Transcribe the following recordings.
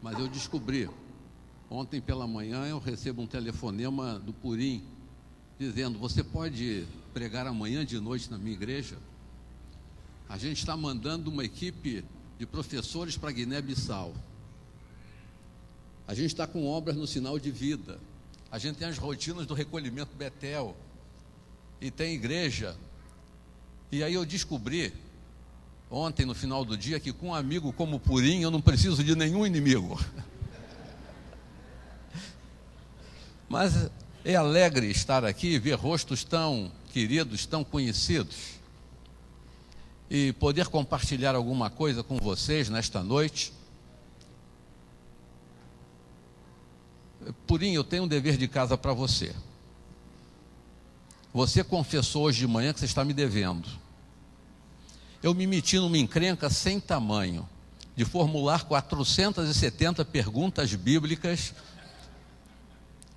mas eu descobri. Ontem pela manhã eu recebo um telefonema do Purim, dizendo: você pode pregar amanhã de noite na minha igreja? A gente está mandando uma equipe de professores para Guiné-Bissau. A gente está com obras no Sinal de Vida. A gente tem as rotinas do recolhimento Betel. E tem igreja. E aí eu descobri, ontem no final do dia, que com um amigo como Purim eu não preciso de nenhum inimigo. Mas é alegre estar aqui e ver rostos tão queridos, tão conhecidos, e poder compartilhar alguma coisa com vocês nesta noite. Purim, eu tenho um dever de casa para você. Você confessou hoje de manhã que você está me devendo. Eu me meti numa encrenca sem tamanho, de formular 470 perguntas bíblicas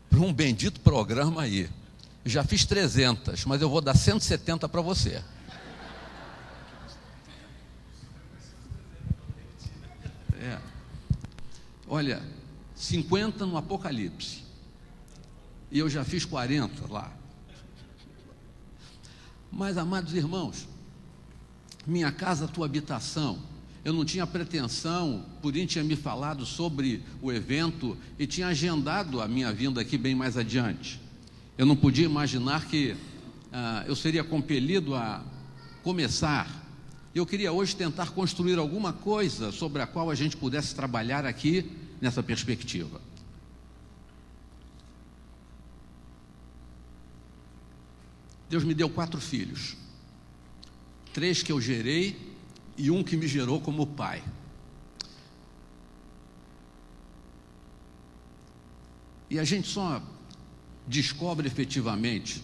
para um bendito programa aí. Já fiz 300, mas eu vou dar 170 para você. Olha, 50 no Apocalipse. E eu já fiz 40 lá. Mas, amados irmãos, minha casa, tua habitação. Eu não tinha pretensão, Purim tinha me falado sobre o evento e tinha agendado a minha vinda aqui bem mais adiante. Eu não podia imaginar que eu seria compelido a começar. Eu queria hoje tentar construir alguma coisa sobre a qual a gente pudesse trabalhar aqui nessa perspectiva. Deus me deu 4 filhos, 3 que eu gerei e um que me gerou como pai. E a gente só descobre efetivamente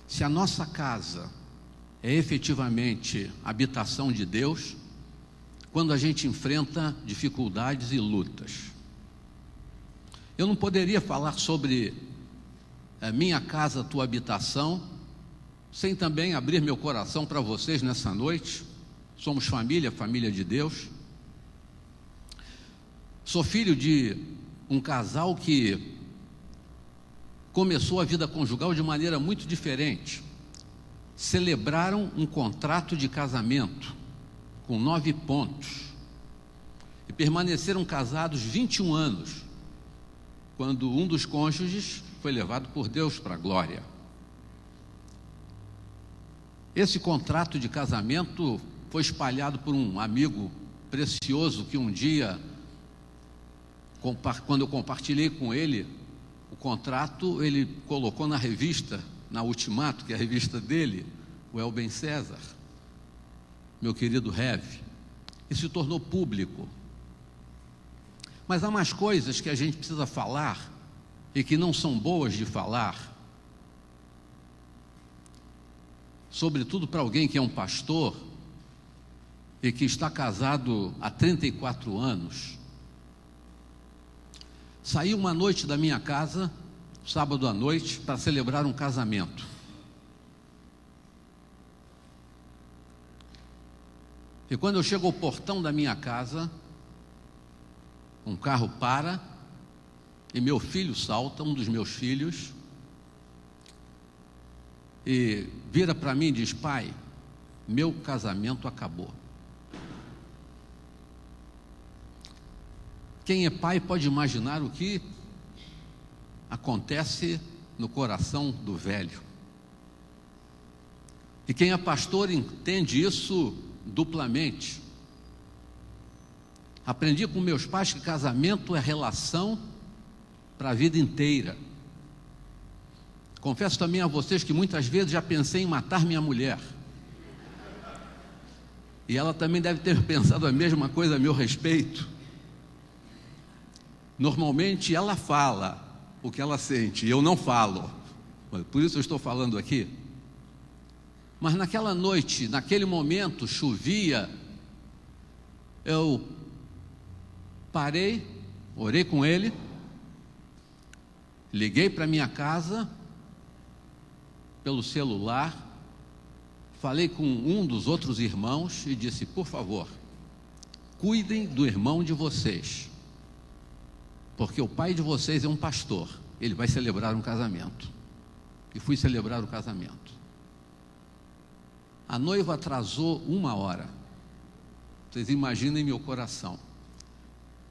se a nossa casa é efetivamente a habitação de Deus quando a gente enfrenta dificuldades e lutas. Eu não poderia falar sobre minha casa, tua habitação, sem também abrir meu coração para vocês nessa noite. Somos família, família de Deus. Sou filho de um casal que começou a vida conjugal de maneira muito diferente. Celebraram um contrato de casamento com 9 pontos e permaneceram casados 21 anos, quando um dos cônjuges foi levado por Deus para a glória. Esse contrato de casamento foi espalhado por um amigo precioso que um dia, quando eu compartilhei com ele o contrato, ele colocou na revista, na Ultimato, que é a revista dele, o Elben César, meu querido Rev, e se tornou público. Mas há mais coisas que a gente precisa falar e que não são boas de falar, sobretudo para alguém que é um pastor e que está casado há 34 anos. Saí uma noite da minha casa, sábado à noite, para celebrar um casamento. E quando eu chego ao portão da minha casa, um carro para e meu filho salta, um dos meus filhos, e vira para mim e diz: pai, meu casamento acabou. Quem é pai pode imaginar o que acontece no coração do velho. E quem é pastor entende isso duplamente. Aprendi com meus pais que casamento é relação para a vida inteira. Confesso também a vocês que muitas vezes já pensei em matar minha mulher. E ela também deve ter pensado a mesma coisa a meu respeito. Normalmente ela fala o que ela sente, e eu não falo. Por isso eu estou falando aqui. Mas naquela noite, naquele momento, chovia. Eu parei, orei com ele, liguei para minha casa pelo celular, falei com um dos outros irmãos e disse: por favor, cuidem do irmão de vocês. porque o pai de vocês é um pastor, ele vai celebrar um casamento. E fui celebrar o casamento. A noiva atrasou 1 hora. Vocês imaginem meu coração.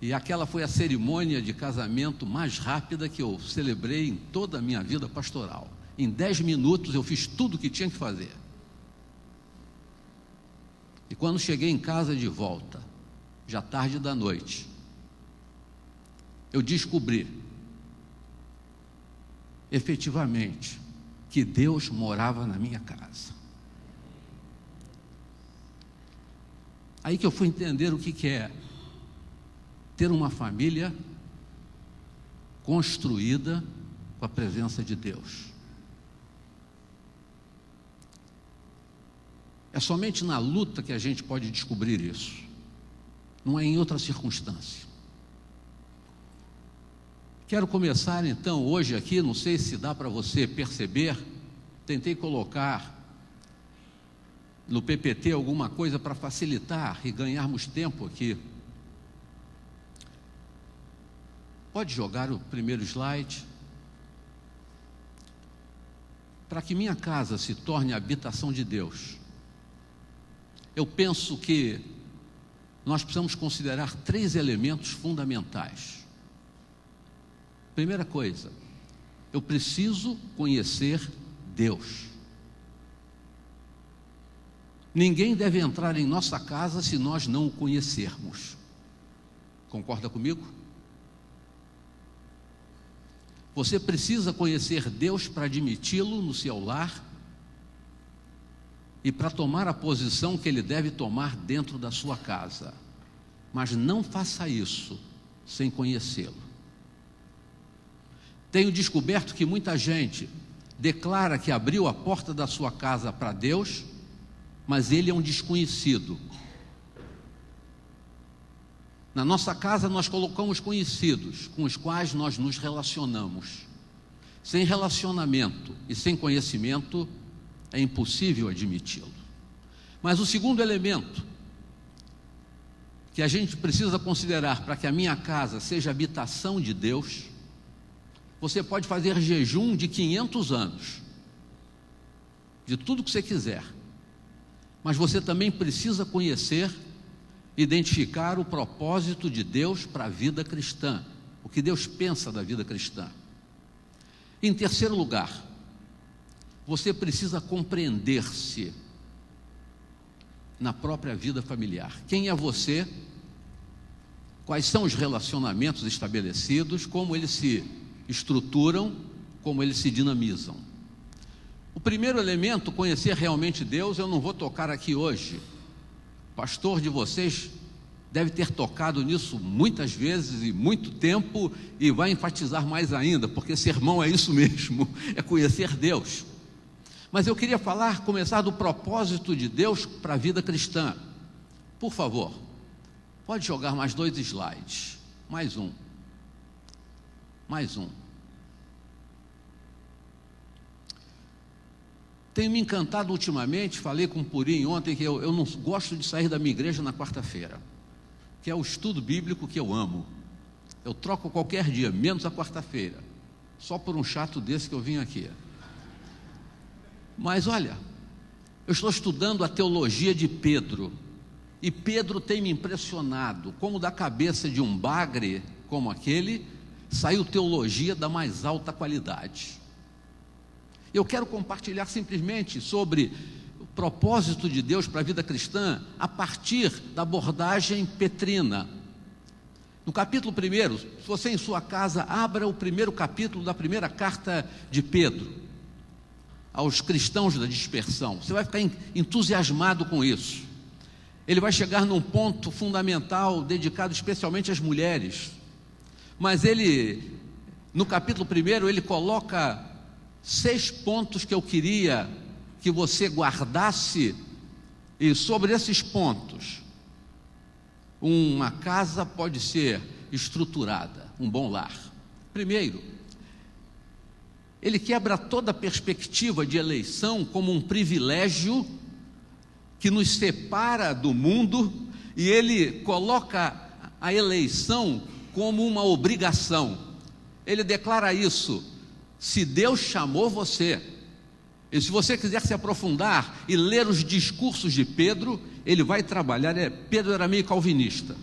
E aquela foi a cerimônia de casamento mais rápida que eu celebrei em toda a minha vida pastoral. Em 10 minutos eu fiz tudo o que tinha que fazer. E quando cheguei em casa de volta, já tarde da noite, eu descobri, efetivamente, que Deus morava na minha casa. Aí que eu fui entender o que é ter uma família construída com a presença de Deus. É somente na luta que a gente pode descobrir isso, não é em outra circunstância. Quero começar então hoje aqui, não sei se dá para você perceber, tentei colocar no PPT alguma coisa para facilitar e ganharmos tempo aqui. Pode jogar o primeiro slide. Para que minha casa se torne a habitação de Deus, eu penso que nós precisamos considerar 3 elementos fundamentais. Primeira coisa, eu preciso conhecer Deus. Ninguém deve entrar em nossa casa se nós não o conhecermos. Concorda comigo? Você precisa conhecer Deus para admiti-lo no seu lar e para tomar a posição que Ele deve tomar dentro da sua casa. Mas não faça isso sem conhecê-lo. Tenho descoberto que muita gente declara que abriu a porta da sua casa para Deus, mas ele é um desconhecido. Na nossa casa nós colocamos conhecidos com os quais nós nos relacionamos. Sem relacionamento e sem conhecimento é impossível admiti-lo. Mas o segundo elemento que a gente precisa considerar para que a minha casa seja habitação de Deus, você pode fazer jejum de 500 anos, de tudo que você quiser, mas você também precisa conhecer, identificar o propósito de Deus para a vida cristã, o que Deus pensa da vida cristã. Em terceiro lugar, você precisa compreender-se na própria vida familiar. Quem é você? Quais são os relacionamentos estabelecidos? Como eles se estruturam? Como eles se dinamizam? O primeiro elemento, conhecer realmente Deus, eu não vou tocar aqui hoje. O pastor de vocês deve ter tocado nisso muitas vezes e muito tempo, e vai enfatizar mais ainda, porque sermão é isso mesmo, é conhecer Deus. Mas eu queria começar do propósito de Deus para a vida cristã. Por favor, pode jogar mais 2 slides, mais um. Tenho me encantado ultimamente, falei com o Purim ontem, que eu não gosto de sair da minha igreja na quarta-feira, que é o estudo bíblico que eu amo. Eu troco qualquer dia, menos a quarta-feira, só por um chato desse que eu vim aqui. Mas olha, eu estou estudando a teologia de Pedro, e Pedro tem me impressionado, como da cabeça de um bagre como aquele, saiu teologia da mais alta qualidade. Eu quero compartilhar simplesmente sobre o propósito de Deus para a vida cristã a partir da abordagem petrina. No capítulo 1, se você em sua casa, abra o primeiro capítulo da primeira carta de Pedro aos cristãos da dispersão. Você vai ficar entusiasmado com isso. Ele vai chegar num ponto fundamental dedicado especialmente às mulheres. Mas ele, no capítulo 1, ele coloca 6 pontos que eu queria que você guardasse, e sobre esses pontos, uma casa pode ser estruturada, um bom lar. Primeiro, ele quebra toda a perspectiva de eleição como um privilégio que nos separa do mundo, e ele coloca a eleição como uma obrigação. Ele declara isso: se Deus chamou você, e se você quiser se aprofundar e ler os discursos de Pedro, ele vai trabalhar, Pedro era meio calvinista,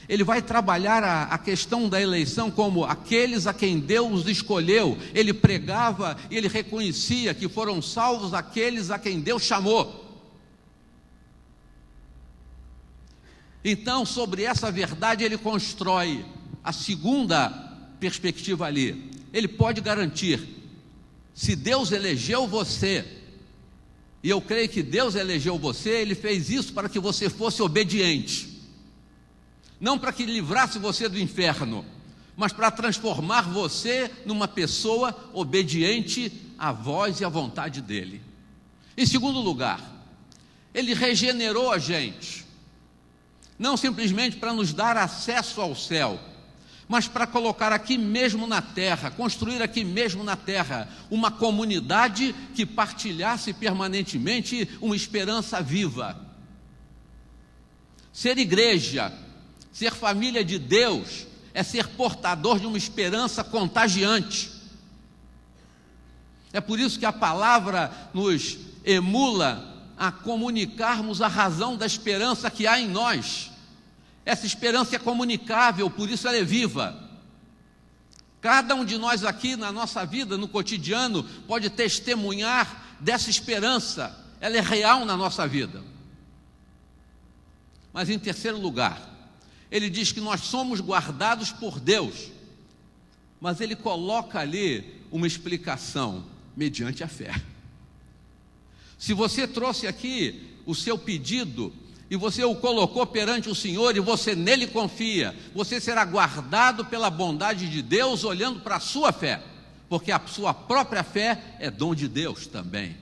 ele vai trabalhar a questão da eleição como aqueles a quem Deus escolheu. Ele pregava e ele reconhecia que foram salvos aqueles a quem Deus chamou. Então, sobre essa verdade, ele constrói a segunda perspectiva ali. Ele pode garantir: se Deus elegeu você, e eu creio que Deus elegeu você, Ele fez isso para que você fosse obediente, não para que livrasse você do inferno, mas para transformar você numa pessoa obediente à voz e à vontade dEle. Em segundo lugar, Ele regenerou a gente, não simplesmente para nos dar acesso ao céu, mas para colocar aqui mesmo na terra, construir aqui mesmo na terra, uma comunidade que partilhasse permanentemente uma esperança viva. Ser igreja, ser família de Deus, é ser portador de uma esperança contagiante. É por isso que a palavra nos emula a comunicarmos a razão da esperança que há em nós. Essa esperança é comunicável, por isso ela é viva. Cada um de nós aqui na nossa vida, no cotidiano, pode testemunhar dessa esperança. Ela é real na nossa vida. Mas em terceiro lugar, ele diz que nós somos guardados por Deus, mas ele coloca ali uma explicação: mediante a fé. Se você trouxe aqui o seu pedido e você o colocou perante o Senhor e você nele confia, você será guardado pela bondade de Deus, olhando para a sua fé, porque a sua própria fé é dom de Deus também.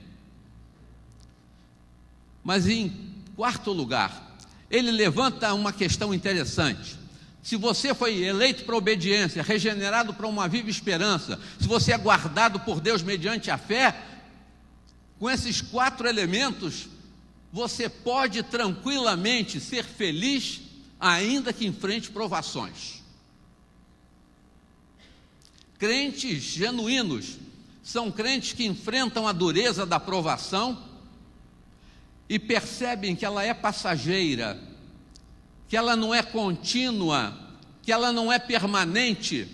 Mas em quarto lugar, ele levanta uma questão interessante. Se você foi eleito para a obediência, regenerado para uma viva esperança, se você é guardado por Deus mediante a fé, com esses 4 elementos, você pode tranquilamente ser feliz, ainda que enfrente provações. Crentes genuínos são crentes que enfrentam a dureza da provação e percebem que ela é passageira, que ela não é contínua, que ela não é permanente,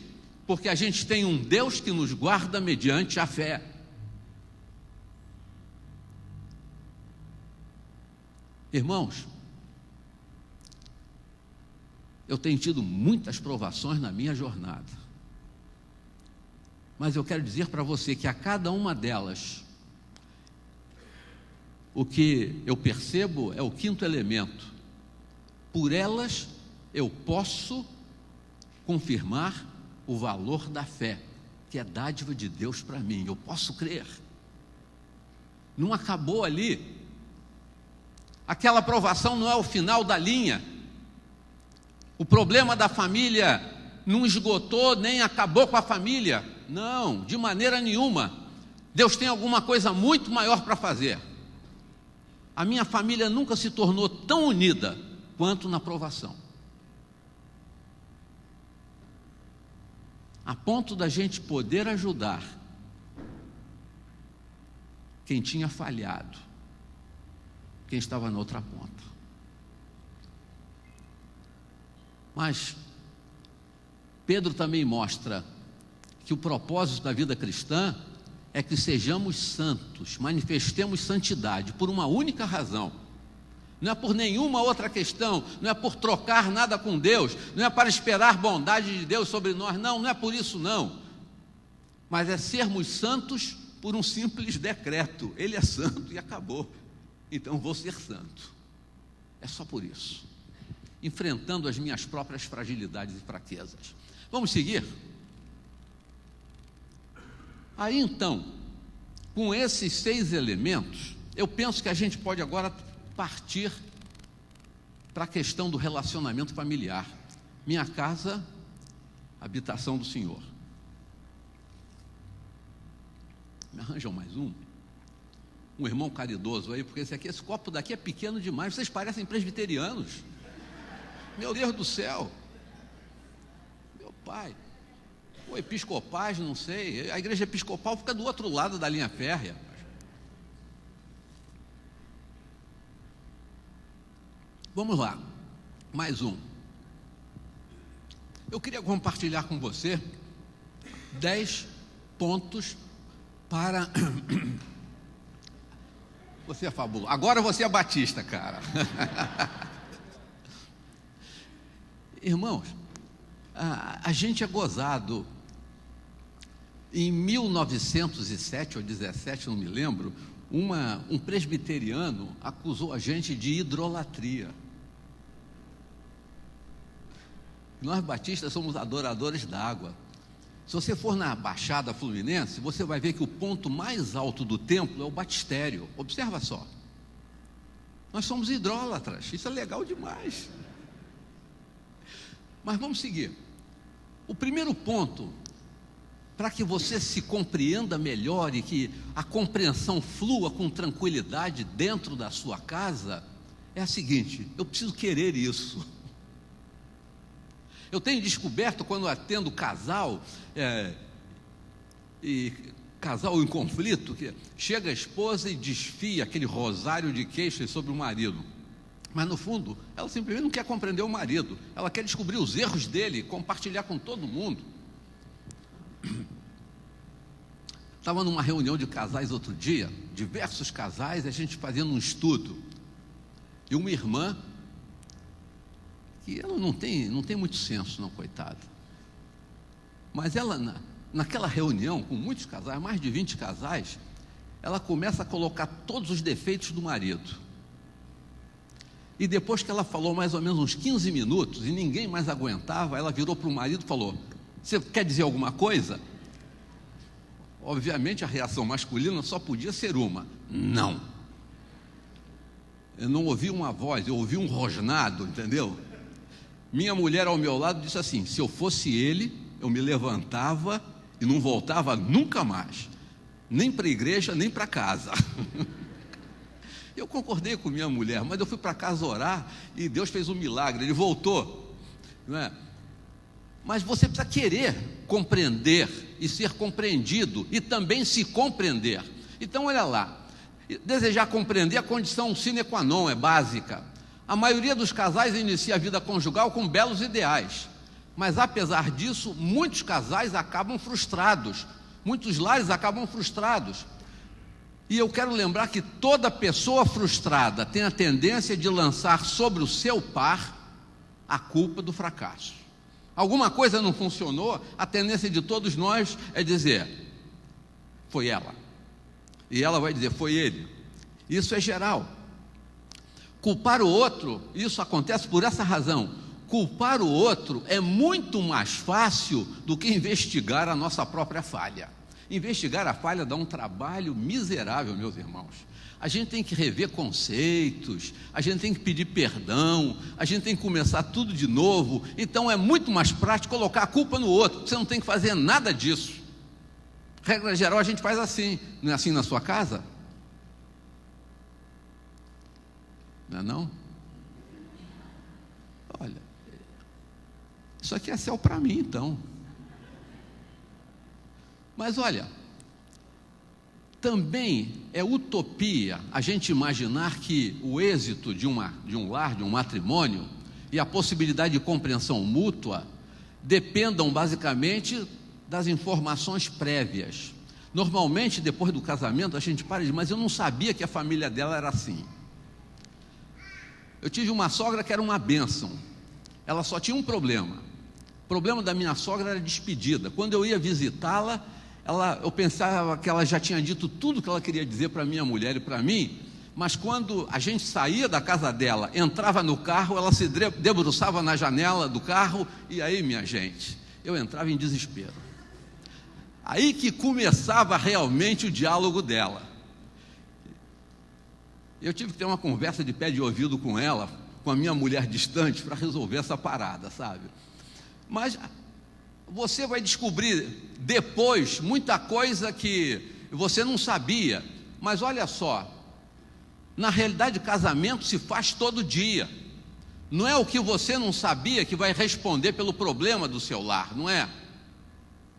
porque a gente tem um Deus que nos guarda mediante a fé. Irmãos, eu tenho tido muitas provações na minha jornada, mas eu quero dizer para você que a cada uma delas, o que eu percebo é o quinto elemento: por elas eu posso confirmar o valor da fé, que é dádiva de Deus para mim. Eu posso crer. Não acabou ali. Aquela provação não é o final da linha. O problema da família não esgotou nem acabou com a família. Não, de maneira nenhuma. Deus tem alguma coisa muito maior para fazer. A minha família nunca se tornou tão unida quanto na provação, a ponto da gente poder ajudar quem tinha falhado, quem estava na outra ponta. Mas Pedro também mostra que o propósito da vida cristã é que sejamos santos, manifestemos santidade por uma única razão. Não é por nenhuma outra questão, não é por trocar nada com Deus, não é para esperar bondade de Deus sobre nós, não é por isso não. Mas é sermos santos por um simples decreto. Ele é santo e acabou. Então vou ser santo. É só por isso. Enfrentando as minhas próprias fragilidades e fraquezas. Vamos seguir? Aí então, com esses 6 elementos, eu penso que a gente pode agora partir para a questão do relacionamento familiar. Minha casa, habitação do Senhor. Me arranjam mais um irmão caridoso aí, porque esse copo daqui é pequeno demais, vocês parecem presbiterianos. Meu Deus do céu. pai. Ou episcopais, não sei. A igreja episcopal fica do outro lado da linha férrea. Vamos lá, mais um. Eu queria compartilhar com você 10 pontos para... Você é fabuloso. Agora você é batista, cara. Irmãos, a gente é gozado. Em 1907 ou 17, não me lembro, um presbiteriano acusou a gente de hidrolatria. Nós batistas somos adoradores d'água. Se você for na Baixada Fluminense, você vai ver que o ponto mais alto do templo é o batistério. Observa só. Nós somos hidrólatras, isso é legal demais. Mas vamos seguir. O primeiro ponto, para que você se compreenda melhor e que a compreensão flua com tranquilidade dentro da sua casa, é a seguinte: eu preciso querer isso. Eu tenho descoberto, quando atendo casal, casal em conflito, que chega a esposa e desfia aquele rosário de queixas sobre o marido. Mas no fundo, ela simplesmente não quer compreender o marido. Ela quer descobrir os erros dele, compartilhar com todo mundo. Estava numa reunião de casais outro dia, diversos casais, a gente fazendo um estudo. E uma irmã, que ela não tem muito senso, não, coitada. Mas ela, naquela reunião, com muitos casais, mais de 20 casais, ela começa a colocar todos os defeitos do marido. E depois que ela falou mais ou menos uns 15 minutos, e ninguém mais aguentava, ela virou para o marido e falou: você quer dizer alguma coisa? Obviamente a reação masculina só podia ser uma: não. Eu não ouvi uma voz, eu ouvi um rosnado, entendeu? Minha mulher ao meu lado disse assim: se eu fosse ele, eu me levantava e não voltava nunca mais, nem para a igreja, nem para casa. Eu concordei com minha mulher, mas eu fui para casa orar e Deus fez um milagre, ele voltou, não é? Mas você precisa querer compreender e ser compreendido e também se compreender. Então olha lá, desejar compreender é a condição sine qua non, é básica. A maioria dos casais inicia a vida conjugal com belos ideais, mas apesar disso, muitos casais acabam frustrados, muitos lares acabam frustrados. E eu quero lembrar que toda pessoa frustrada tem a tendência de lançar sobre o seu par a culpa do fracasso. Alguma coisa não funcionou, a tendência de todos nós é dizer: foi ela. E ela vai dizer: foi ele. Isso é geral. Culpar o outro, isso acontece por essa razão. Culpar o outro é muito mais fácil do que investigar a nossa própria falha. Investigar a falha dá um trabalho miserável, meus irmãos. A gente tem que rever conceitos, a gente tem que pedir perdão, a gente tem que começar tudo de novo. Então é muito mais prático colocar a culpa no outro. Você não tem que fazer nada disso. Regra geral, a gente faz assim. Não é assim na sua casa? Não é não? Olha, isso aqui é céu para mim, então. Mas olha, também é utopia a gente imaginar que o êxito de um lar, de um matrimônio, e a possibilidade de compreensão mútua dependam basicamente das informações prévias. Normalmente, depois do casamento, a gente para e diz: mas eu não sabia que a família dela era assim. Eu tive uma sogra que era uma bênção. Ela só tinha um problema. O problema da minha sogra era despedida. Quando eu ia visitá-la, eu pensava que ela já tinha dito tudo que ela queria dizer para minha mulher e para mim, mas quando a gente saía da casa dela, entrava no carro, ela se debruçava na janela do carro, e aí, minha gente, eu entrava em desespero. Aí que começava realmente o diálogo dela. Eu tive que ter uma conversa de pé de ouvido com ela, com a minha mulher distante, para resolver essa parada, sabe? Mas você vai descobrir depois muita coisa que você não sabia. Mas olha só, na realidade, casamento se faz todo dia. Não é o que você não sabia que vai responder pelo problema do seu lar, não é?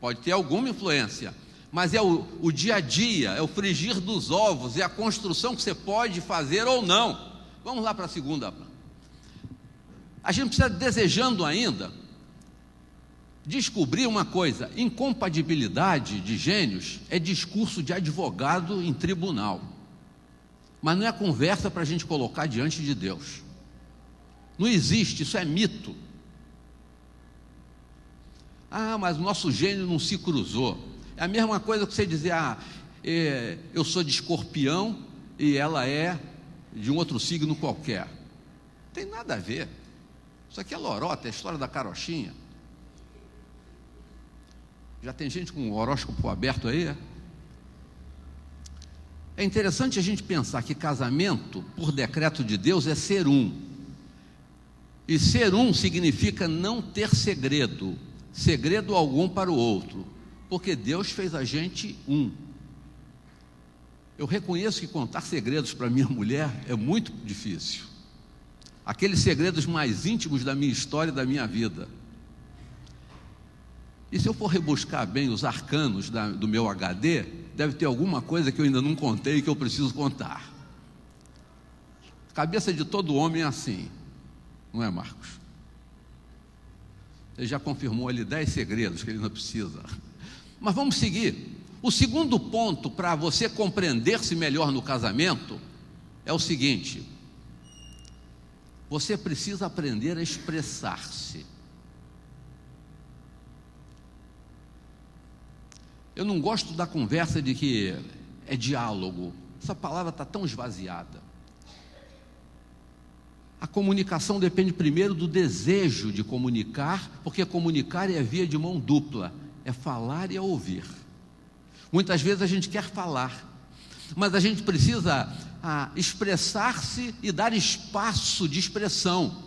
Pode ter alguma influência, mas é o dia a dia, é o frigir dos ovos, é a construção que você pode fazer ou não. Vamos lá para a segunda. A gente precisa, desejando ainda, descobrir uma coisa: incompatibilidade de gênios é discurso de advogado em tribunal, mas não é conversa para a gente colocar diante de Deus. Não existe, isso é mito. Ah, mas o nosso gênio não se cruzou. É a mesma coisa que você dizer: eu sou de Escorpião e ela é de um outro signo qualquer. Não tem nada a ver. Isso aqui é lorota, é a história da carochinha. Já tem gente com o horóscopo aberto aí, é? É interessante a gente pensar que casamento, por decreto de Deus, é ser um. E ser um significa não ter segredo algum para o outro, porque Deus fez a gente um. Eu reconheço que contar segredos para minha mulher é muito difícil. Aqueles segredos mais íntimos da minha história e da minha vida. E se eu for rebuscar bem os arcanos do meu HD, deve ter alguma coisa que eu ainda não contei e que eu preciso contar. A cabeça de todo homem é assim, não é, Marcos? Ele já confirmou ali 10 segredos que ele não precisa. Mas vamos seguir. O segundo ponto para você compreender-se melhor no casamento é o seguinte: você precisa aprender a expressar-se. Eu não gosto da conversa de que é diálogo. Essa palavra está tão esvaziada. A comunicação depende primeiro do desejo de comunicar, porque comunicar é via de mão dupla, é falar e é ouvir. Muitas vezes a gente quer falar, mas a gente precisa expressar-se e dar espaço de expressão.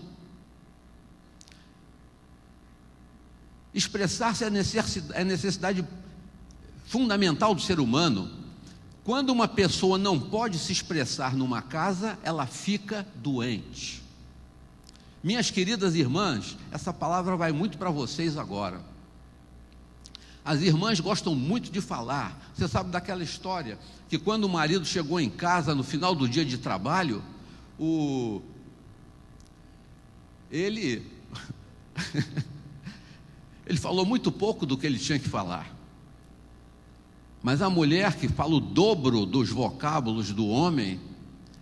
Expressar-se é necessidade fundamental do ser humano. Quando uma pessoa não pode se expressar numa casa, ela fica doente. Minhas queridas irmãs, essa palavra vai muito para vocês agora. As irmãs gostam muito de falar. Você sabe daquela história que quando o marido chegou em casa no final do dia de trabalho, ele falou muito pouco do que ele tinha que falar. Mas a mulher que fala o dobro dos vocábulos do homem,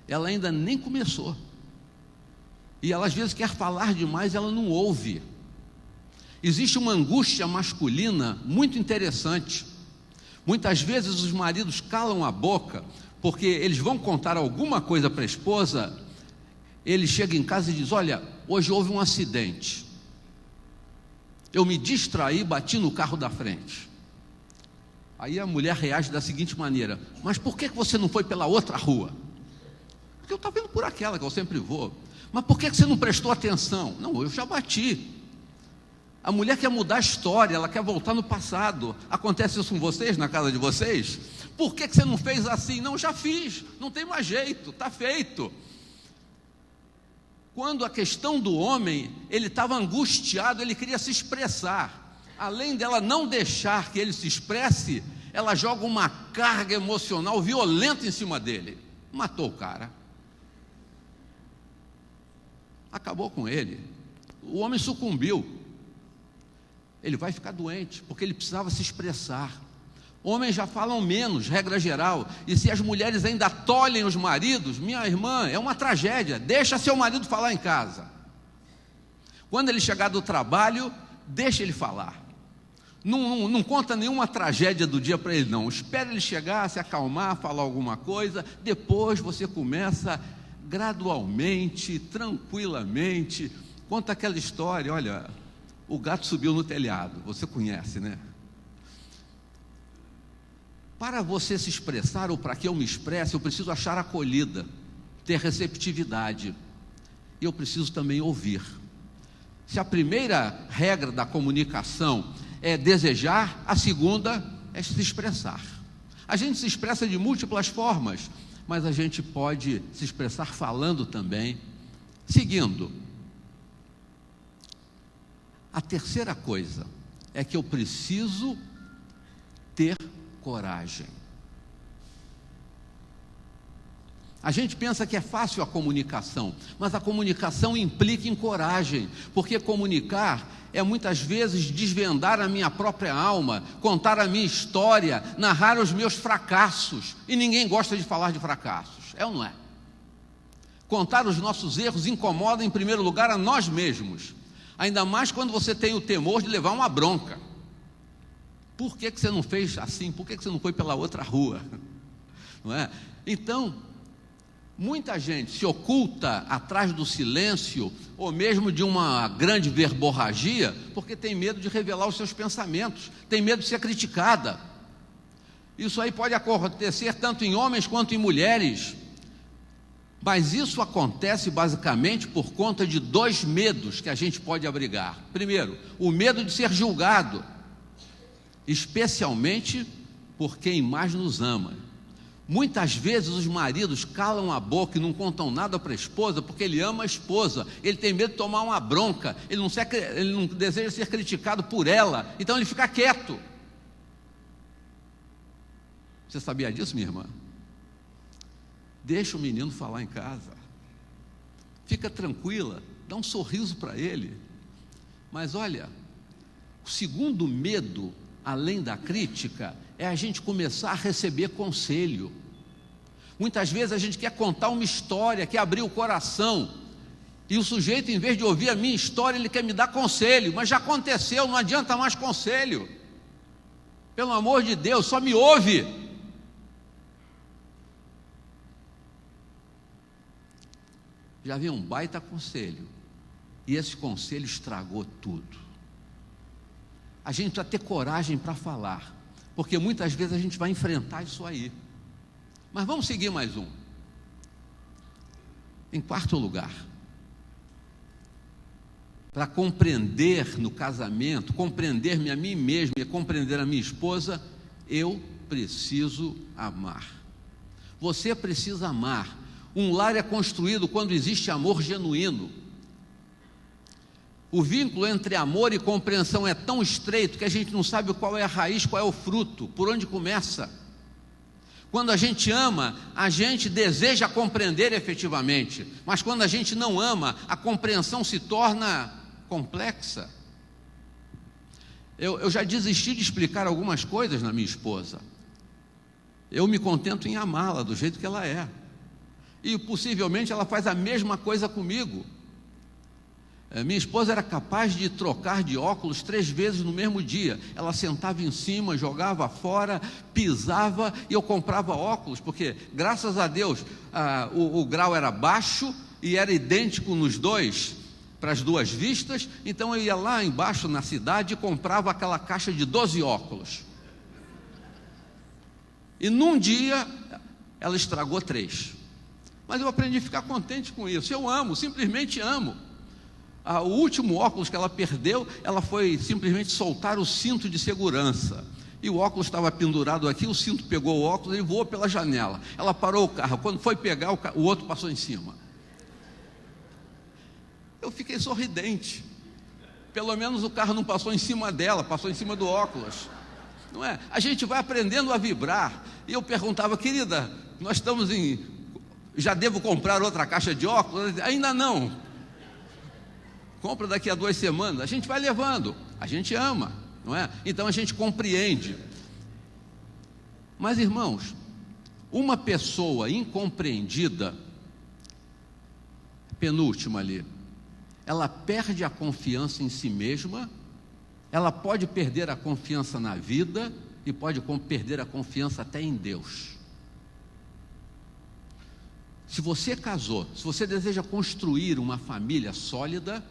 ela ainda nem começou. E ela às vezes quer falar demais, ela não ouve. Existe uma angústia masculina muito interessante. Muitas vezes os maridos calam a boca, porque eles vão contar alguma coisa para a esposa. Ele chega em casa e diz: olha, hoje houve um acidente. Eu me distraí, bati no carro da frente. Aí a mulher reage da seguinte maneira: mas por que você não foi pela outra rua? Porque eu estava indo por aquela que eu sempre vou. Mas por que você não prestou atenção? Não, eu já bati. A mulher quer mudar a história, ela quer voltar no passado. Acontece isso com vocês, na casa de vocês? Por que você não fez assim? Não, já fiz, não tem mais jeito, está feito. Quando a questão do homem, ele estava angustiado, ele queria se expressar. Além dela não deixar que ele se expresse, ela joga uma carga emocional violenta em cima dele. Matou o cara. Acabou com ele. O homem sucumbiu. Ele vai ficar doente, porque ele precisava se expressar. Homens já falam menos, regra geral. E se as mulheres ainda tolhem os maridos, minha irmã, é uma tragédia. Deixa seu marido falar em casa. Quando ele chegar do trabalho, deixa ele falar. Não conta nenhuma tragédia do dia para ele, não. Espera ele chegar, se acalmar, falar alguma coisa. Depois você começa gradualmente, tranquilamente. Conta aquela história: olha, o gato subiu no telhado. Você conhece, né? Para você se expressar, ou para que eu me expresse, eu preciso achar acolhida, ter receptividade. E eu preciso também ouvir. Se a primeira regra da comunicação é desejar, a segunda é se expressar. A gente se expressa de múltiplas formas, mas a gente pode se expressar falando também. Seguindo, A terceira coisa é que eu preciso ter coragem. A gente pensa que é fácil a comunicação, mas a comunicação implica em coragem, porque comunicar é muitas vezes desvendar a minha própria alma, contar a minha história, narrar os meus fracassos, e ninguém gosta de falar de fracassos, é ou não é? Contar os nossos erros incomoda em primeiro lugar a nós mesmos, ainda mais quando você tem o temor de levar uma bronca. Por que você não fez assim? Por que você não foi pela outra rua? Não é? Então, muita gente se oculta atrás do silêncio, ou mesmo de uma grande verborragia, porque tem medo de revelar os seus pensamentos, tem medo de ser criticada. Isso aí pode acontecer tanto em homens quanto em mulheres, mas isso acontece basicamente por conta de dois medos que a gente pode abrigar. Primeiro, o medo de ser julgado, especialmente por quem mais nos ama. Muitas vezes os maridos calam a boca e não contam nada para a esposa, porque ele ama a esposa, ele tem medo de tomar uma bronca, ele não deseja ser criticado por ela, então ele fica quieto. Você sabia disso, minha irmã? Deixa o menino falar em casa, fica tranquila, dá um sorriso para ele. Mas olha, o segundo medo, além da crítica, é a gente começar a receber conselho. Muitas vezes a gente quer contar uma história, quer abrir o coração, e o sujeito, em vez de ouvir a minha história, ele quer me dar conselho, mas já aconteceu, não adianta mais conselho. Pelo amor de Deus, só me ouve. Já vi um baita conselho, e esse conselho estragou tudo. A gente precisa ter coragem para falar, porque muitas vezes a gente vai enfrentar isso aí. Mas vamos seguir mais um. Em quarto lugar, para compreender no casamento, compreender-me a mim mesmo e compreender a minha esposa, eu preciso amar. Você precisa amar. Um lar é construído quando existe amor genuíno. O vínculo entre amor e compreensão é tão estreito que a gente não sabe qual é a raiz, qual é o fruto, por onde começa. Quando a gente ama, a gente deseja compreender efetivamente, mas quando a gente não ama, a compreensão se torna complexa. Eu já desisti de explicar algumas coisas na minha esposa. Eu me contento em amá-la do jeito que ela é. E possivelmente ela faz a mesma coisa comigo. Minha esposa era capaz de trocar de óculos 3 vezes no mesmo dia. Ela sentava em cima, jogava fora, pisava, e eu comprava óculos, porque graças a Deus o grau era baixo e era idêntico nos dois, para as duas vistas. Então eu ia lá embaixo na cidade e comprava aquela caixa de 12 óculos. E num dia ela estragou 3. Mas eu aprendi a ficar contente com isso. Eu amo, simplesmente amo. O último óculos que ela perdeu, ela foi simplesmente soltar o cinto de segurança. E o óculos estava pendurado aqui, o cinto pegou o óculos e voou pela janela. Ela parou o carro, quando foi pegar, o outro passou em cima. Eu fiquei sorridente. Pelo menos o carro não passou em cima dela, passou em cima do óculos. Não é? A gente vai aprendendo a vibrar. E eu perguntava, querida, nós estamos já devo comprar outra caixa de óculos? Ainda não. Compra daqui a 2 semanas. A gente vai levando. A gente ama, não é? Então a gente compreende. Mas, irmãos, uma pessoa incompreendida, penúltima ali, ela perde a confiança em si mesma, ela pode perder a confiança na vida e pode perder a confiança até em Deus. Se você casou, se você deseja construir uma família sólida,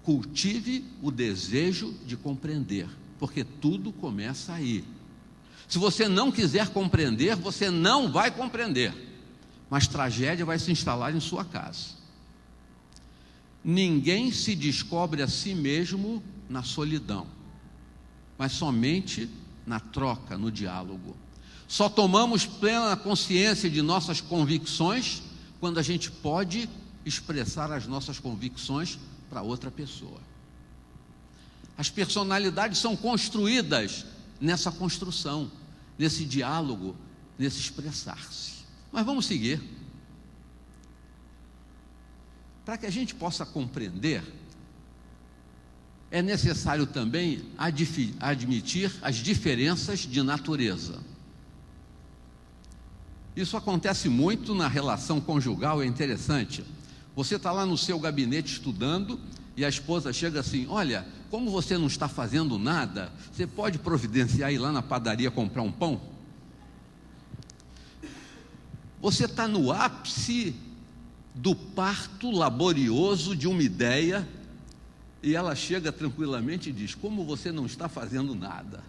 cultive o desejo de compreender, porque tudo começa aí. Se você não quiser compreender, você não vai compreender, mas tragédia vai se instalar em sua casa. Ninguém se descobre a si mesmo na solidão, mas somente na troca, no diálogo. Só tomamos plena consciência de nossas convicções quando a gente pode expressar as nossas convicções para outra pessoa. As personalidades são construídas nessa construção, nesse diálogo, nesse expressar-se. Mas vamos seguir. Para que a gente possa compreender, é necessário também admitir as diferenças de natureza. Isso acontece muito na relação conjugal, é interessante. Você está lá no seu gabinete estudando e a esposa chega assim: olha, como você não está fazendo nada, você pode providenciar ir lá na padaria comprar um pão? Você está no ápice do parto laborioso de uma ideia e ela chega tranquilamente e diz: como você não está fazendo nada?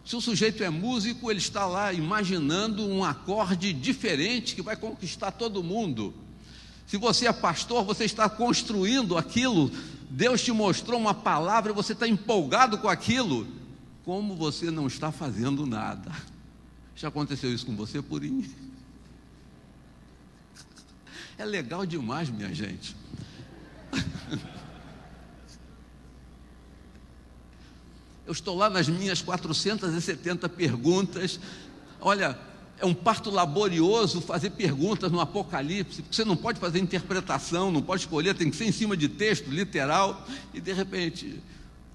Se o sujeito é músico, ele está lá imaginando um acorde diferente que vai conquistar todo mundo. Se você é pastor, você está construindo aquilo. Deus te mostrou uma palavra, você está empolgado com aquilo. Como você não está fazendo nada? Já aconteceu isso com você, Purim? É legal demais, minha gente. Eu estou lá nas minhas 470 perguntas. Olha, é um parto laborioso fazer perguntas no Apocalipse, porque você não pode fazer interpretação, não pode escolher, tem que ser em cima de texto, literal. E de repente,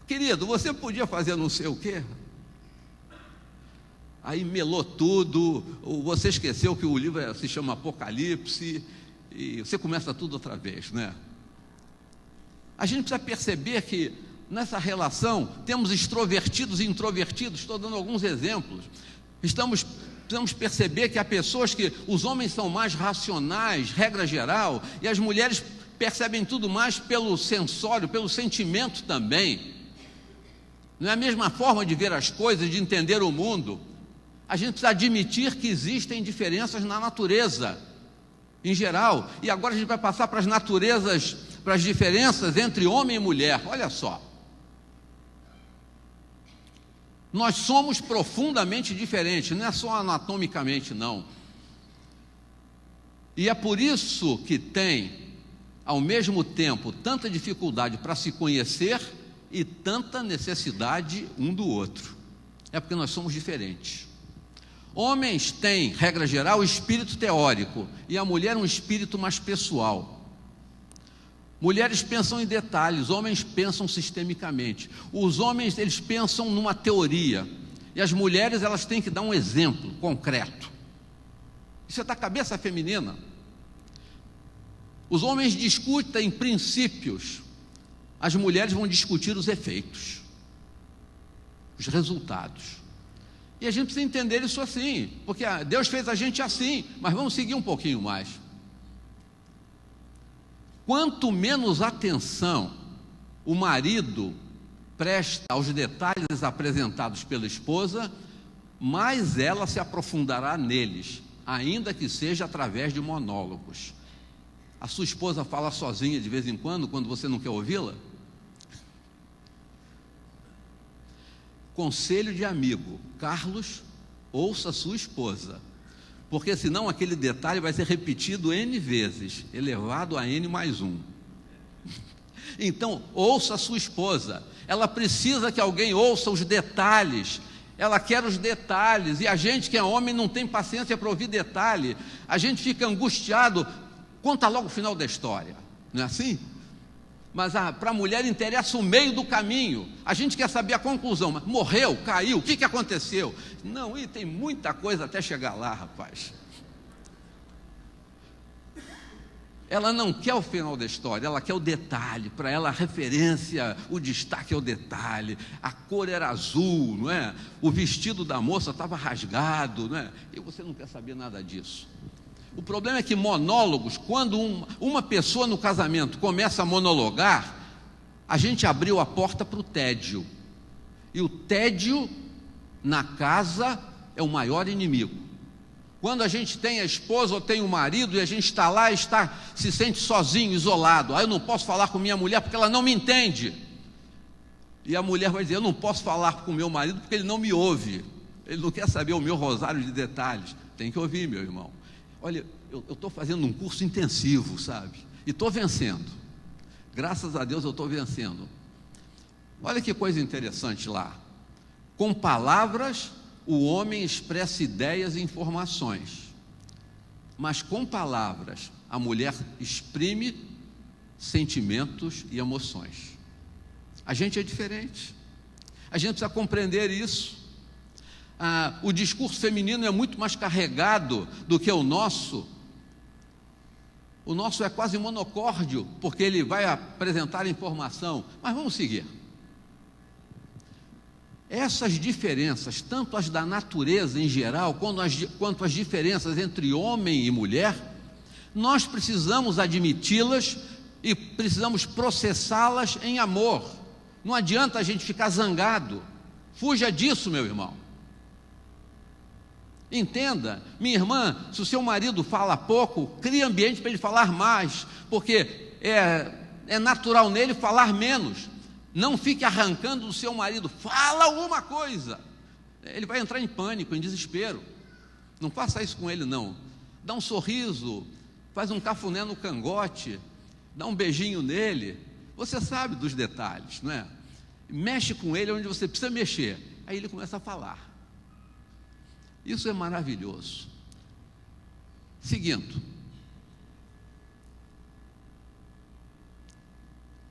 querido, você podia fazer não sei o quê? Aí melou tudo, ou você esqueceu que o livro se chama Apocalipse, e você começa tudo outra vez, né? A gente precisa perceber que nessa relação temos extrovertidos e introvertidos. Estou dando alguns exemplos. Precisamos perceber que há pessoas que os homens são mais racionais, regra geral, e as mulheres percebem tudo mais pelo sensório, pelo sentimento também. Não é a mesma forma de ver as coisas, de entender o mundo. A gente precisa admitir que existem diferenças na natureza em geral, e agora a gente vai passar para as naturezas, para as diferenças entre homem e mulher. Olha só, nós somos profundamente diferentes, não é só anatomicamente, não. E é por isso que tem, ao mesmo tempo, tanta dificuldade para se conhecer e tanta necessidade um do outro. É porque nós somos diferentes. Homens têm, regra geral, espírito teórico, e a mulher um espírito mais pessoal. Mulheres pensam em detalhes, homens pensam sistemicamente. Os homens, eles pensam numa teoria, e as mulheres, elas têm que dar um exemplo concreto. Isso é da cabeça feminina. Os homens discutem princípios, as mulheres vão discutir os efeitos, os resultados. E a gente precisa entender isso assim, porque Deus fez a gente assim, mas vamos seguir um pouquinho mais. Quanto menos atenção o marido presta aos detalhes apresentados pela esposa, mais ela se aprofundará neles, ainda que seja através de monólogos. A sua esposa fala sozinha de vez em quando você não quer ouvi-la? Conselho de amigo: Carlos, ouça sua esposa, porque senão aquele detalhe vai ser repetido N vezes, elevado a N mais 1. Então, ouça a sua esposa. Ela precisa que alguém ouça os detalhes. Ela quer os detalhes, e a gente que é homem não tem paciência para ouvir detalhe. A gente fica angustiado. Conta logo o final da história, não é assim? Mas para a mulher interessa o meio do caminho. A gente quer saber a conclusão. Mas morreu, caiu, o que aconteceu? Não, e tem muita coisa até chegar lá, rapaz. Ela não quer o final da história, ela quer o detalhe. Para ela a referência, o destaque é o detalhe. A cor era azul, não é? O vestido da moça estava rasgado, não é? E você não quer saber nada disso. O problema é que monólogos, quando uma pessoa no casamento começa a monologar, a gente abriu a porta para o tédio. E o tédio na casa é o maior inimigo. Quando a gente tem a esposa ou tem o marido e a gente está lá e se sente sozinho, isolado. Eu não posso falar com minha mulher porque ela não me entende. E a mulher vai dizer: eu não posso falar com o meu marido porque ele não me ouve. Ele não quer saber o meu rosário de detalhes. Tem que ouvir, meu irmão. Olha, eu estou fazendo um curso intensivo, sabe? E estou vencendo. Graças a Deus eu estou vencendo. Olha que coisa interessante lá. Com palavras o homem expressa ideias e informações, mas com palavras a mulher exprime sentimentos e emoções. A gente é diferente. A gente precisa compreender isso. O discurso feminino é muito mais carregado do que o nosso. O nosso é quase monocórdio, porque ele vai apresentar informação. Mas vamos seguir. Essas diferenças, tanto as da natureza em geral, quanto as diferenças entre homem e mulher, nós precisamos admiti-las e precisamos processá-las em amor. Não adianta a gente ficar zangado. Fuja disso, meu irmão. Entenda, minha irmã, se o seu marido fala pouco, crie ambiente para ele falar mais, porque é natural nele falar menos. Não fique arrancando do seu marido, fala alguma coisa. Ele vai entrar em pânico, em desespero. Não faça isso com ele, não. Dá um sorriso, faz um cafuné no cangote, dá um beijinho nele. Você sabe dos detalhes, não é? Mexe com ele onde você precisa mexer. Aí ele começa a falar. Isso é maravilhoso. Seguindo.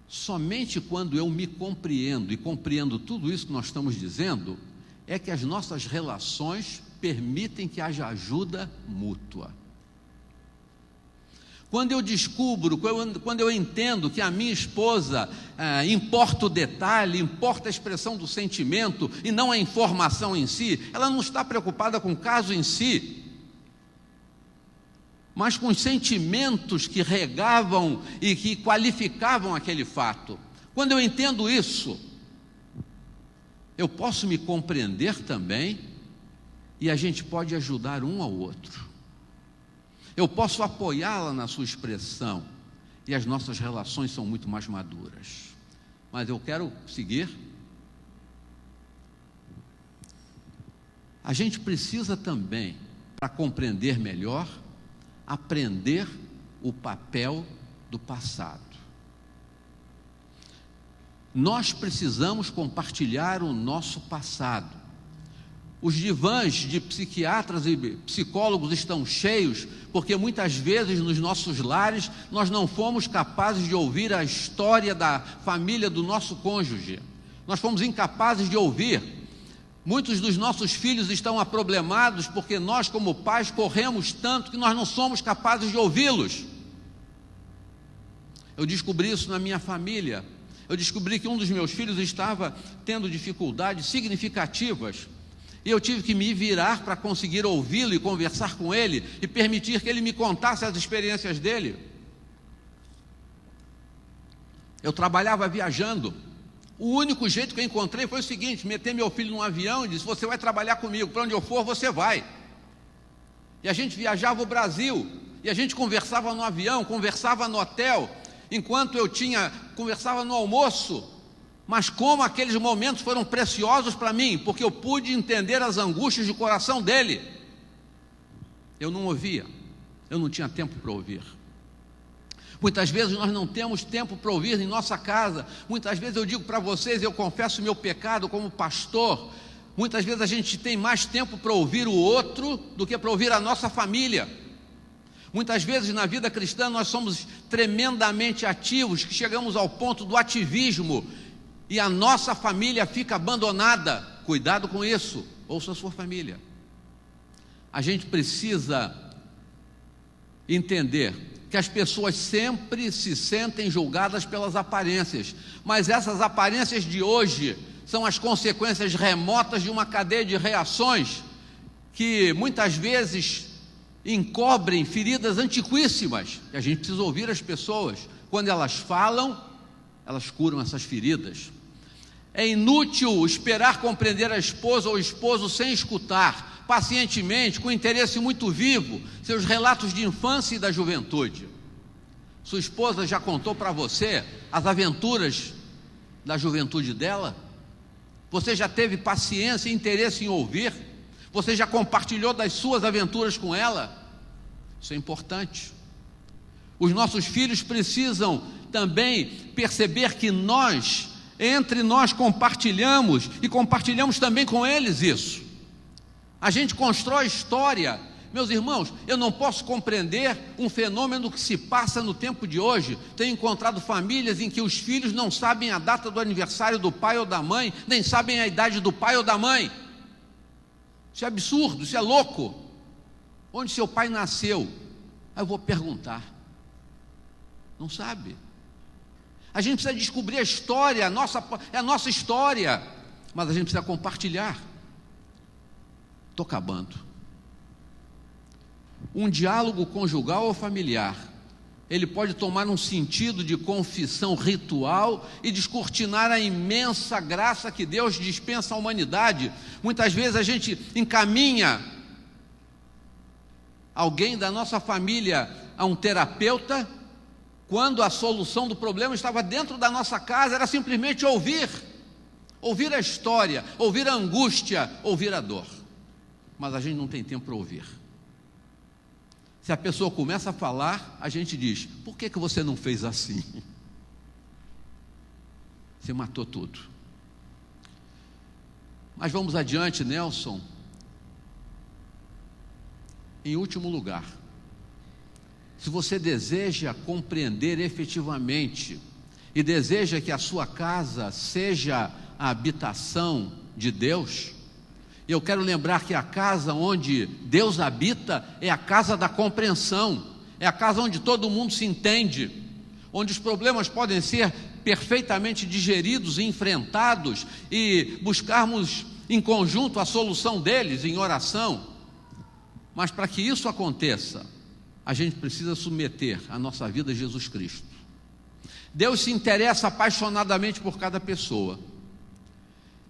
Somente quando eu me compreendo e compreendo tudo isso que nós estamos dizendo, é que as nossas relações permitem que haja ajuda mútua. Quando eu descubro, quando eu entendo que a minha esposa importa o detalhe, importa a expressão do sentimento e não a informação em si, ela não está preocupada com o caso em si, mas com os sentimentos que regavam e que qualificavam aquele fato. Quando eu entendo isso, eu posso me compreender também e a gente pode ajudar um ao outro. Eu posso apoiá-la na sua expressão e as nossas relações são muito mais maduras. Mas eu quero seguir. A gente precisa também, para compreender melhor, aprender o papel do passado. Nós precisamos compartilhar o nosso passado. Os divãs de psiquiatras e psicólogos estão cheios, porque muitas vezes nos nossos lares nós não fomos capazes de ouvir a história da família do nosso cônjuge. Nós fomos incapazes de ouvir. Muitos dos nossos filhos estão aproblemados porque nós, como pais, corremos tanto que nós não somos capazes de ouvi-los. Eu descobri isso na minha família. Eu descobri que um dos meus filhos estava tendo dificuldades significativas e eu tive que me virar para conseguir ouvi-lo e conversar com ele e permitir que ele me contasse as experiências dele. Eu trabalhava viajando. O único jeito que eu encontrei foi o seguinte: meter meu filho num avião e disse: você vai trabalhar comigo, para onde eu for você vai. E a gente viajava o Brasil, e a gente conversava no avião, conversava no hotel, enquanto conversava no almoço. Mas como aqueles momentos foram preciosos para mim, porque eu pude entender as angústias de coração dele. Eu não ouvia, eu não tinha tempo para ouvir. Muitas vezes nós não temos tempo para ouvir em nossa casa. Muitas vezes eu digo para vocês, eu confesso o meu pecado como pastor, muitas vezes a gente tem mais tempo para ouvir o outro do que para ouvir a nossa família. Muitas vezes na vida cristã nós somos tremendamente ativos, que chegamos ao ponto do ativismo e a nossa família fica abandonada. Cuidado com isso, ouça a sua família. A gente precisa entender que as pessoas sempre se sentem julgadas pelas aparências, mas essas aparências de hoje são as consequências remotas de uma cadeia de reações que muitas vezes encobrem feridas antiquíssimas, e a gente precisa ouvir as pessoas. Quando elas falam, elas curam essas feridas. É inútil esperar compreender a esposa ou o esposo sem escutar pacientemente, com interesse muito vivo, seus relatos de infância e da juventude. Sua esposa já contou para você as aventuras da juventude dela? Você já teve paciência e interesse em ouvir? Você já compartilhou das suas aventuras com ela? Isso é importante. Os nossos filhos precisam também perceber que nós, entre nós, compartilhamos, e compartilhamos também com eles isso. A gente constrói história. Meus irmãos, eu não posso compreender um fenômeno que se passa no tempo de hoje. Tenho encontrado famílias em que os filhos não sabem a data do aniversário do pai ou da mãe, nem sabem a idade do pai ou da mãe. Isso é absurdo, isso é louco. Onde seu pai nasceu? Aí eu vou perguntar. Não sabe. A gente precisa descobrir a história, é a nossa história, mas a gente precisa compartilhar. Estou acabando. Um diálogo conjugal ou familiar, ele pode tomar um sentido de confissão ritual e descortinar a imensa graça que Deus dispensa à humanidade. Muitas vezes a gente encaminha alguém da nossa família a um terapeuta, quando a solução do problema estava dentro da nossa casa. Era simplesmente ouvir a história, ouvir a angústia, ouvir a dor. Mas a gente não tem tempo para ouvir. Se a pessoa começa a falar, a gente diz: por que você não fez assim? Você matou tudo. Mas vamos adiante, Nelson. Em último lugar, se você deseja compreender efetivamente e deseja que a sua casa seja a habitação de Deus, eu quero lembrar que a casa onde Deus habita é a casa da compreensão, é a casa onde todo mundo se entende, onde os problemas podem ser perfeitamente digeridos e enfrentados e buscarmos em conjunto a solução deles em oração. Mas para que isso aconteça, a gente precisa submeter a nossa vida a Jesus Cristo. Deus se interessa apaixonadamente por cada pessoa.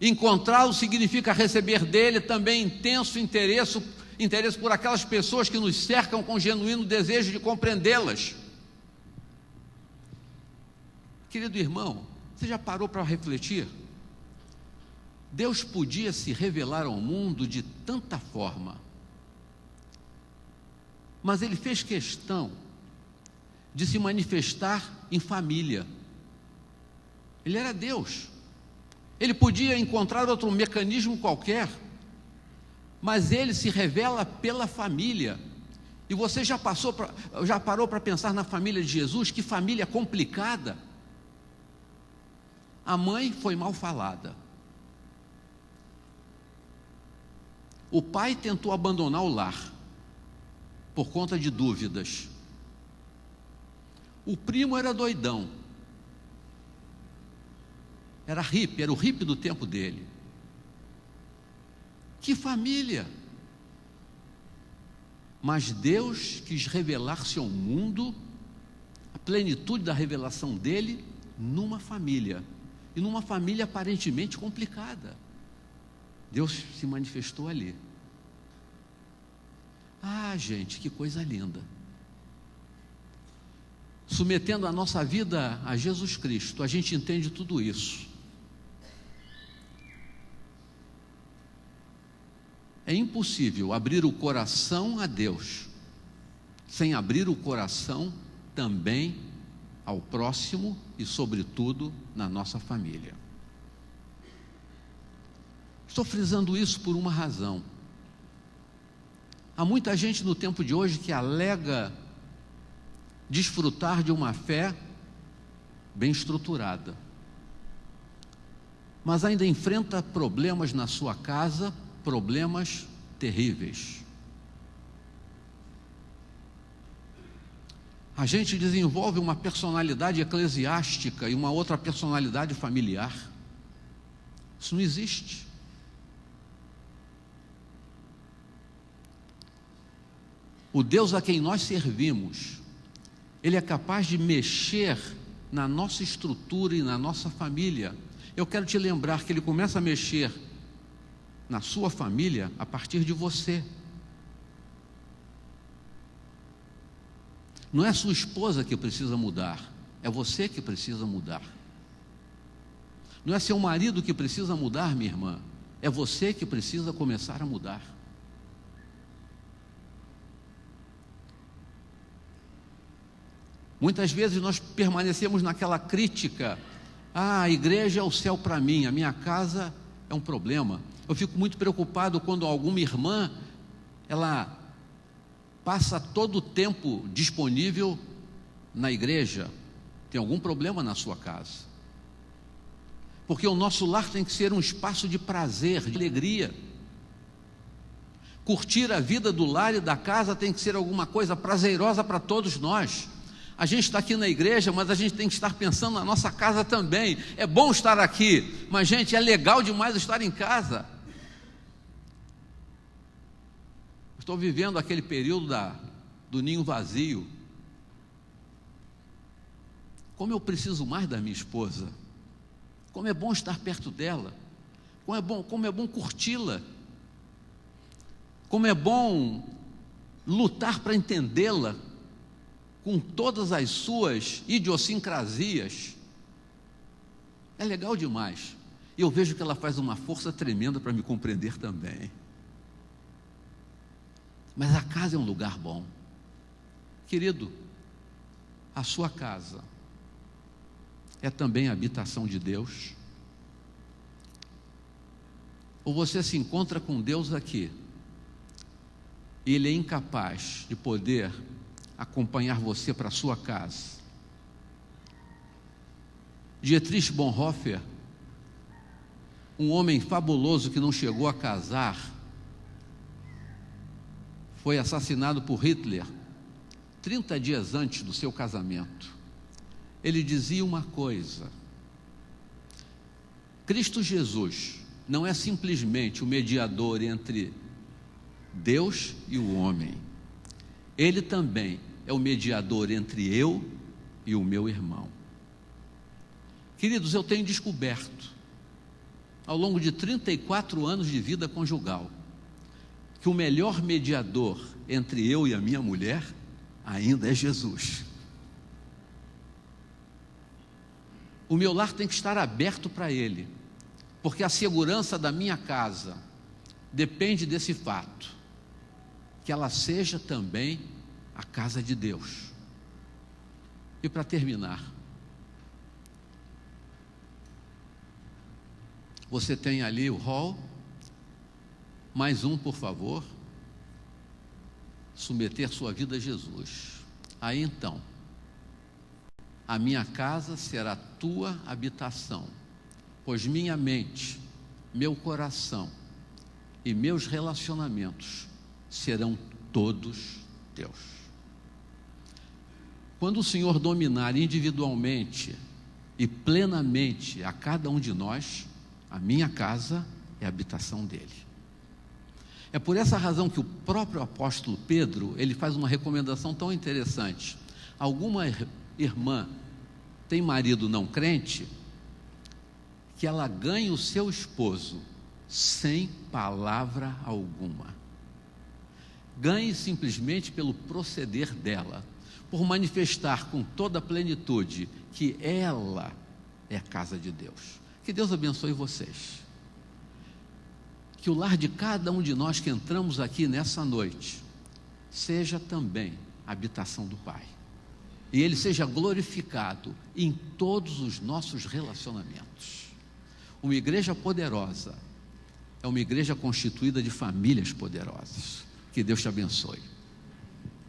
Encontrá-lo significa receber dele também intenso interesse por aquelas pessoas que nos cercam com genuíno desejo de compreendê-las. Querido irmão, você já parou para refletir? Deus podia se revelar ao mundo de tanta forma, mas Ele fez questão de se manifestar em família. Ele era Deus. Ele podia encontrar outro mecanismo qualquer, mas Ele se revela pela família. E você já parou para pensar na família de Jesus? Que família complicada. A mãe foi mal falada. O pai tentou abandonar o lar por conta de dúvidas. O primo era doidão. Era o hippie do tempo dele. Que família! Mas Deus quis revelar-se ao mundo, a plenitude da revelação dele, numa família. E numa família aparentemente complicada. Deus se manifestou ali. Ah, gente, que coisa linda. Submetendo a nossa vida a Jesus Cristo, a gente entende tudo isso. É impossível abrir o coração a Deus sem abrir o coração também ao próximo e, sobretudo, na nossa família. Estou frisando isso por uma razão. Há muita gente no tempo de hoje que alega desfrutar de uma fé bem estruturada, mas ainda enfrenta problemas na sua casa, problemas terríveis. A gente desenvolve uma personalidade eclesiástica e uma outra personalidade familiar. Isso não existe. O Deus a quem nós servimos, Ele é capaz de mexer na nossa estrutura e na nossa família. Eu quero te lembrar que Ele começa a mexer na sua família a partir de você. Não é sua esposa que precisa mudar, é você que precisa mudar. Não é seu marido que precisa mudar, minha irmã, é você que precisa começar a mudar. Muitas vezes nós permanecemos naquela crítica: ah, a igreja é o céu para mim, a minha casa é um problema. Eu fico muito preocupado quando alguma irmã, ela passa todo o tempo disponível na igreja. Tem algum problema na sua casa. Porque o nosso lar tem que ser um espaço de prazer, de alegria. Curtir a vida do lar e da casa tem que ser alguma coisa prazerosa para todos nós. A gente está aqui na igreja, mas a gente tem que estar pensando na nossa casa também. É bom estar aqui, mas, gente, é legal demais estar em casa. Estou vivendo aquele período do ninho vazio. Como eu preciso mais da minha esposa. Como é bom estar perto dela. Como é bom curti-la. Como é bom lutar para entendê-la, com todas as suas idiosincrasias. É legal demais. E eu vejo que ela faz uma força tremenda para me compreender também. Mas a casa é um lugar bom. Querido, a sua casa é também a habitação de Deus? Ou você se encontra com Deus aqui e Ele é incapaz de poder acompanhar você para a sua casa? Dietrich Bonhoeffer, um homem fabuloso que não chegou a casar, foi assassinado por Hitler 30 dias antes do seu casamento. Ele dizia uma coisa: Cristo Jesus não é simplesmente o mediador entre Deus e o homem. Ele também é o mediador entre eu e o meu irmão. Queridos, eu tenho descoberto, ao longo de 34 anos de vida conjugal, que o melhor mediador entre eu e a minha mulher ainda é Jesus. O meu lar tem que estar aberto para Ele, porque a segurança da minha casa depende desse fato, que ela seja também a casa de Deus. E para terminar, você tem ali o hall, mais um, por favor. Submeter sua vida a Jesus. Aí então, a minha casa será tua habitação, pois minha mente, meu coração e meus relacionamentos serão todos teus. Quando o Senhor dominar individualmente e plenamente a cada um de nós, a minha casa é a habitação dele. É por essa razão que o próprio apóstolo Pedro, ele faz uma recomendação tão interessante. Alguma irmã tem marido não crente, que ela ganhe o seu esposo sem palavra alguma. Ganhe simplesmente pelo proceder dela, por manifestar com toda a plenitude que ela é a casa de Deus. Que Deus abençoe vocês. Que o lar de cada um de nós que entramos aqui nessa noite seja também a habitação do Pai. E Ele seja glorificado em todos os nossos relacionamentos. Uma igreja poderosa é uma igreja constituída de famílias poderosas. Que Deus te abençoe.